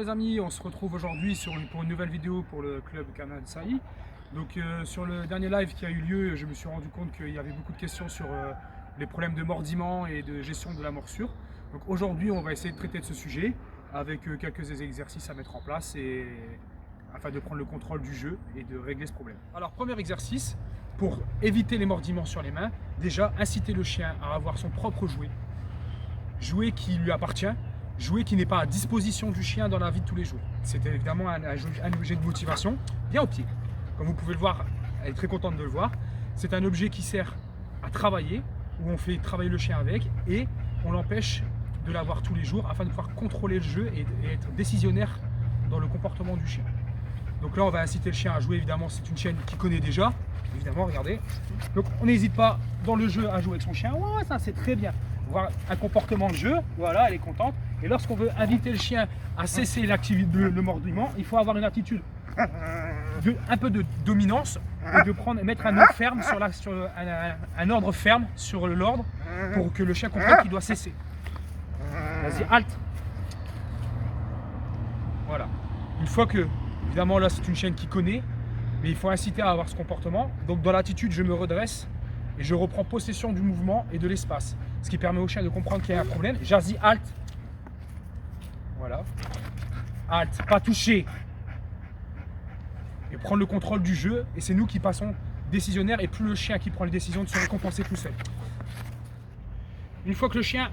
les amis, on se retrouve aujourd'hui pour une nouvelle vidéo pour le club Canal Saï. Donc sur le dernier live qui a eu lieu, je me suis rendu compte qu'il y avait beaucoup de questions sur les problèmes de mordiment et de gestion de la morsure. Donc aujourd'hui on va essayer de traiter de ce sujet avec quelques exercices à mettre en place afin de prendre le contrôle du jeu et de régler ce problème. Alors premier exercice, pour éviter les mordiments sur les mains, déjà inciter le chien à avoir son propre jouet. Jouet qui lui appartient, jouet qui n'est pas à disposition du chien dans la vie de tous les jours. C'est évidemment un objet de motivation, bien au pied. Comme vous pouvez le voir, elle est très contente de le voir. C'est un objet qui sert à travailler, où on fait travailler le chien avec et on l'empêche de l'avoir tous les jours afin de pouvoir contrôler le jeu et être décisionnaire dans le comportement du chien. Donc là, on va inciter le chien à jouer, évidemment, c'est une chienne qu'il connaît déjà, évidemment, regardez. Donc on n'hésite pas dans le jeu à jouer avec son chien, ouais, ça c'est très bien. Voir un comportement de jeu, voilà, elle est contente. Et lorsqu'on veut inviter le chien à cesser l'activité, le mordiment, il faut avoir une attitude un peu de dominance et de mettre un ordre ferme un ordre ferme sur l'ordre pour que le chien comprenne qu'il doit cesser. Vas-y, halte. Voilà. Une fois que, évidemment, là c'est une chienne qui connaît, mais il faut inciter à avoir ce comportement. Donc dans l'attitude, je me redresse et je reprends possession du mouvement et de l'espace. Ce qui permet au chien de comprendre qu'il y a un problème. Jazzy, halte. Voilà. Halte, pas toucher. Et prendre le contrôle du jeu. Et c'est nous qui passons décisionnaire et plus le chien qui prend les décisions de se récompenser tout seul. Une fois que le chien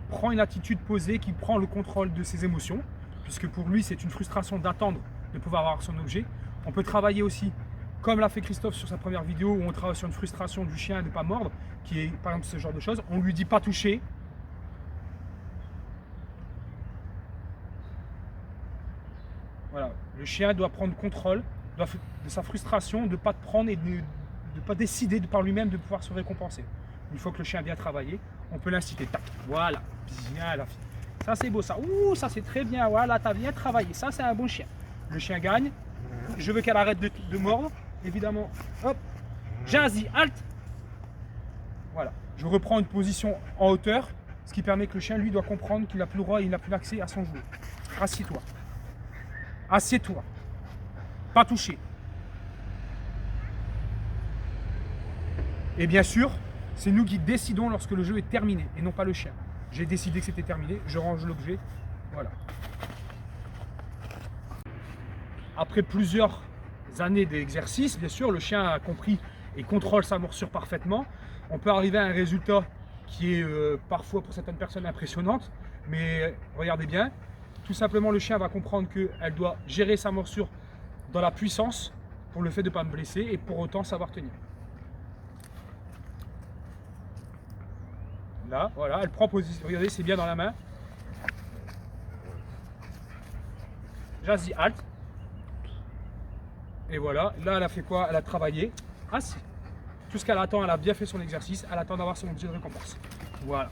prend une attitude posée, qui prend le contrôle de ses émotions, puisque pour lui c'est une frustration d'attendre de pouvoir avoir son objet, on peut travailler aussi, comme l'a fait Christophe sur sa première vidéo, où on travaille sur une frustration du chien de ne pas mordre, qui est par exemple ce genre de choses. On lui dit pas toucher. Voilà, le chien doit prendre contrôle de sa frustration, de ne pas te prendre et de ne pas décider par lui-même de pouvoir se récompenser. Une fois que le chien a bien travaillé, on peut l'inciter. Tac, voilà, bien la fille. Ça c'est beau ça. Ouh, ça c'est très bien. Voilà, tu as bien travaillé. Ça c'est un bon chien. Le chien gagne. Je veux qu'elle arrête de mordre. Évidemment, hop, jazzy, halte. Voilà, je reprends une position en hauteur, ce qui permet que le chien, lui, doit comprendre qu'il n'a plus le droit, il n'a plus l'accès à son jouet. Assieds-toi. Assieds-toi. Pas toucher. Et bien sûr, c'est nous qui décidons lorsque le jeu est terminé, et non pas le chien. J'ai décidé que c'était terminé, je range l'objet, voilà. Après plusieurs années d'exercice, bien sûr, le chien a compris et contrôle sa morsure parfaitement. On peut arriver à un résultat qui est parfois pour certaines personnes impressionnante, mais regardez bien, tout simplement le chien va comprendre qu'elle doit gérer sa morsure dans la puissance pour le fait de ne pas me blesser et pour autant savoir tenir. Là, voilà, elle prend position, regardez, c'est bien dans la main. Jazzy, halte. Et voilà, là elle a fait quoi? Elle a travaillé. Assis. Tout ce qu'elle attend, elle a bien fait son exercice, elle attend d'avoir son objet de récompense. Voilà.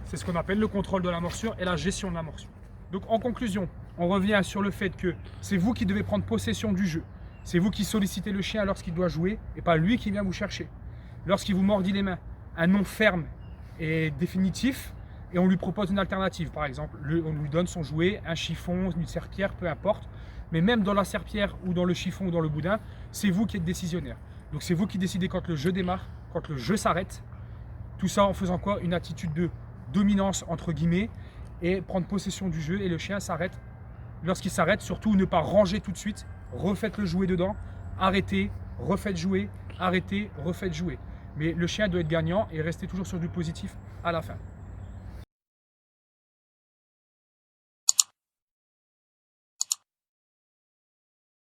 C'est ce qu'on appelle le contrôle de la morsure et la gestion de la morsure. Donc en conclusion, on revient sur le fait que c'est vous qui devez prendre possession du jeu. C'est vous qui sollicitez le chien lorsqu'il doit jouer et pas lui qui vient vous chercher. Lorsqu'il vous mordit les mains, un nom ferme et définitif et on lui propose une alternative. Par exemple, on lui donne son jouet, un chiffon, une serpillière, peu importe. Mais même dans la serpillière ou dans le chiffon ou dans le boudin, c'est vous qui êtes décisionnaire. Donc c'est vous qui décidez quand le jeu démarre, quand le jeu s'arrête. Tout ça en faisant quoi? Une attitude de dominance entre guillemets et prendre possession du jeu et le chien s'arrête. Lorsqu'il s'arrête, surtout ne pas ranger tout de suite. Refaites le jouet dedans, arrêtez, refaites jouer, arrêtez, refaites jouer. Mais le chien doit être gagnant et rester toujours sur du positif à la fin.